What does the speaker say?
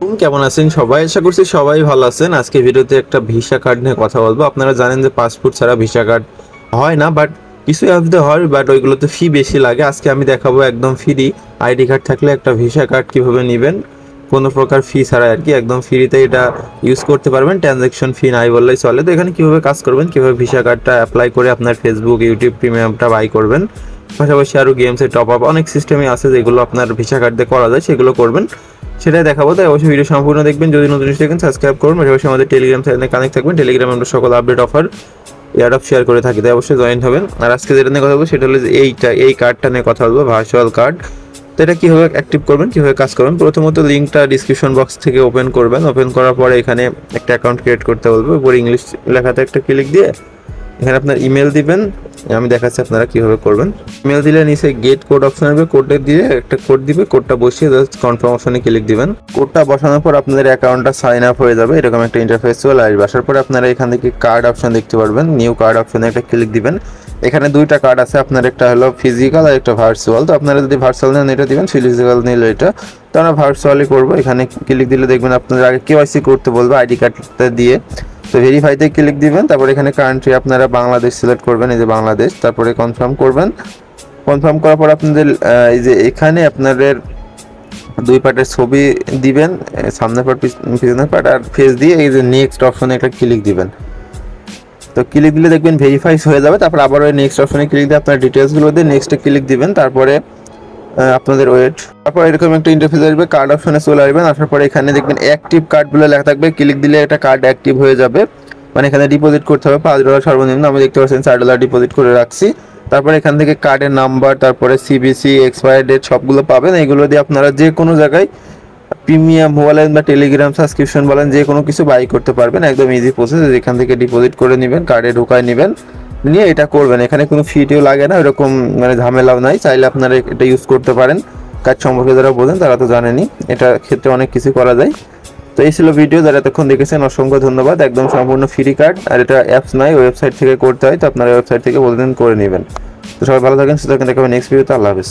কেমন আছেন সবাই? আশা করছি সবাই ভালো আছেন। আজকে ভিডিওতে একটা ভিসা কার্ড নিয়ে কথা বলবো। আপনারা জানেন যে পাসপোর্ট ছাড়া ভিসা কার্ড হয় না, বাট কিছু অ্যাপসে হয়, বাট ওইগুলোতে ফি বেশি লাগে। আজকে আমি দেখাবো একদম ফ্রি আইডি কার্ড থাকলে একটা ভিসা কার্ড কিভাবে নেবেন, কোনো প্রকার ফি ছাড়া আর কি, একদম ফ্রিতে এটা ইউজ করতে পারবেন। ট্রানজ্যাকশন ফি নাই বললেই চলে। তো এখানে কিভাবে কাজ করবেন, কিভাবে ভিসা কার্ডটা অ্যাপ্লাই করে আপনার ফেসবুক ইউটিউব প্রিমিয়ামটা বাই করবেন, পাশাপাশি আরও গেমসে টপ আপ অনেক সিস্টেমই আছে যেগুলো আপনার ভিসা কার্ড দিয়ে করা যায়, সেগুলো করবেন, সেটাই দেখাবো। তাই অবশ্যই ভিডিও সম্পূর্ণ দেখবেন। যদি নতুন দেখেন সাবস্ক্রাইব করুন, পাশাপাশি আমাদের টেলিগ্রাম চ্যানেলে কানেক্ট থাকবেন। টেলিগ্রামে আমরা সকল আপডেট অফার এয়ারড্রপ শেয়ার করে থাকি, তাই অবশ্যই জয়েন হবেন। আর আজকে যেটা নিয়ে কথা বলবো সেটা হলো যে এই কার্ডটা নিয়ে কথা বলবো, ভার্চুয়াল কার্ড। তো এটা কীভাবে অ্যাক্টিভ করবেন, কীভাবে কাজ করবেন, প্রথমত লিঙ্কটা ডিসক্রিপশন বক্স থেকে ওপেন করবেন। ওপেন করার পরে এখানে একটা অ্যাকাউন্ট ক্রিয়েট করতে বলবো, উপরে ইংলিশ লেখাতে একটা ক্লিক দিয়ে এখানে আপনার ইমেল দিবেন। আমি দেখাচ্ছি আপনারা কিভাবে করবেন। ইমেল দিলে নিচে গেট কোড অপশন আসবে, কোডে দিয়ে একটা কোড দিবে, কোডটা বসিয়ে জাস্ট কনফার্ম অপশনে ক্লিক দিবেন। কোডটা বসানোর পর আপনাদের অ্যাকাউন্টটা সাইন আপ হয়ে যাবে, এরকম একটা ইন্টারফেস চলে আসবে। আসার পরে আপনারা এখান থেকে কার্ড অপশন দেখতে পারবেন, নিউ কার্ড অপশনে একটা ক্লিক দিবেন। এখানে দুইটা কার্ড আছে আপনার, একটা হলো ফিজিক্যাল আর একটা ভার্চুয়াল। তো আপনারা যদি ভার্চুয়াল নেন এটা দিবেন, ফিজিক্যাল নিলে এটা। তো আমরা ভার্চুয়ালি করবো। এখানে ক্লিক দিলে দেখবেন আপনাদের আগে কেওয়াইসি করতে বলবে আইডি কার্ডটা দিয়ে। তো ভেরিফাইতে ক্লিক দিবেন, তারপরে এখানে কান্ট্রি আপনারা বাংলাদেশ সিলেক্ট করবেন, এই যে বাংলাদেশ, তারপরে কনফার্ম করবেন। কনফার্ম করার পর আপনাদের এই যে এখানে আপনাদের দুই পার্টের ছবি দিবেন, সামনের পার্ট পিছনের পার্ট, আর ফেস দিয়ে এই যে নেক্সট অপশনে একটা ক্লিক দিবেন। তো ক্লিক দিলে দেখবেন ভেরিফাইস হয়ে যাবে। তারপর আবার ওই নেক্সট অপশনে ক্লিক দিয়ে আপনার ডিটেলসগুলো দিয়ে নেক্সটে ক্লিক দিবেন। তারপরে আপনাদের ওয়েট, তারপর এরকম একটা ইন্টারফেস আসবে, কার্ড অপশনে চলে আসবেন। আসার পরে এখানে দেখবেন অ্যাক্টিভ কার্ড বলে লেখা থাকবে, ক্লিক দিলে একটা কার্ড অ্যাক্টিভ হয়ে যাবে। মানে এখানে ডিপোজিট করতে হবে $5 সর্বনিম্ন। আমি দেখতে পাচ্ছেন $4 ডিপোজিট করে রাখছি। তারপরে এখান থেকে কার্ডের নাম্বার, তারপরে সিবিসি, এক্সপায়ার ডেট সবগুলো পাবেন। এইগুলো দিয়ে আপনারা যে কোনো জায়গায় প্রিমিয়াম বলেন বা টেলিগ্রাম সাবস্ক্রিপশন বলেন, যে কোনো কিছু বাই করতে পারবেন। একদম ইজি প্রসেস। এখান থেকে ডিপোজিট করে নেবেন, কার্ডে ঢোকায় নেবেন, নিয়ে এটা করবেন। এখানে কোনো ফিটিও লাগে না, এরকম মানে ঝামেলাও নাই। চাইলে আপনারা এটা ইউজ করতে পারেন। কাজ সম্পর্কে যারা বোঝেন তারা তো জানেনই, এটা ক্ষেত্রে অনেক কিছু করা যায়। তো এই ছিল ভিডিও, যারা এতক্ষণ দেখেছেন অসংখ্য ধন্যবাদ। একদম সম্পূর্ণ ফ্রি কার্ড, আর এটা অ্যাপস নাই, ওয়েবসাইট থেকে করতে হয়। তো আপনারা ওয়েবসাইট থেকে বলবেন করে নেবেন। তো সবাই ভালো থাকেন, সুস্থ থাকেন, দেখা হবে নেক্সট ভিডিওতে। আল্লাহ হাফেজ।